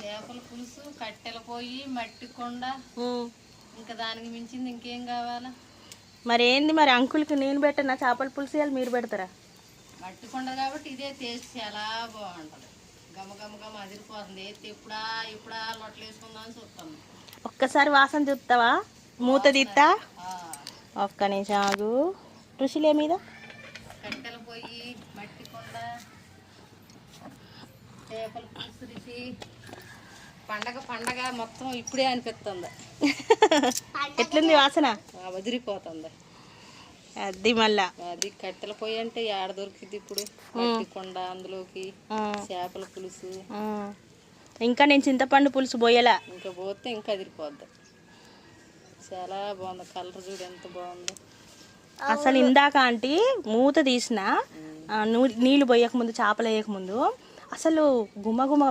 చేపల పులుసు, కట్టెల పొయ్యి, మట్టి కొండ, ఇంకా దానికి మించింది ఇంకేం కావాలా? మరి ఏంది మరి అంకుల్కి నేను పెట్టనా చేపల పులుసు ఇవాళ మీరు పెడతారా? మట్టి కొండ కాబట్టి ఇదే టేస్ట్ చాలా బాగుంటుంది. గమ గమ గమ అదిరిపోతుంది. ఎత్తి ఇప్పుడా లొట్టలు వేసుకుందామని చూస్తాను. ఒక్కసారి వాసన చూస్తావా? మూత తీస్తా. ఒక్క నిమిషం ఆగు. రుచిలే మీద కట్టెల పొయ్యి, మట్టి కొండ, చేపల పులుసు రుచి పండగ మొత్తం ఇప్పుడే అనిపిస్తుంది. ఎట్లుంది వాసన? వదిలిపోతుంది. అది మళ్ళా అది కట్టెల పొయ్యి అంటే ఏడ దొరికింది ఇప్పుడు? మట్టి కొండ, అందులోకి చేపల పులుసు. ఇంకా నేను చింతపండు పులుసు పోయేలా. ఇంకా పోతే ఇంకా అదిరిపోద్ది. చాలా బాగుంది. కలర్ చూడు ఎంత బాగుందో. అసలు ఇందాక ఆంటీ మూత తీసిన నీళ్ళు పోయకముందు, చేపలు వేయకముందు అసలు గుమ గుమ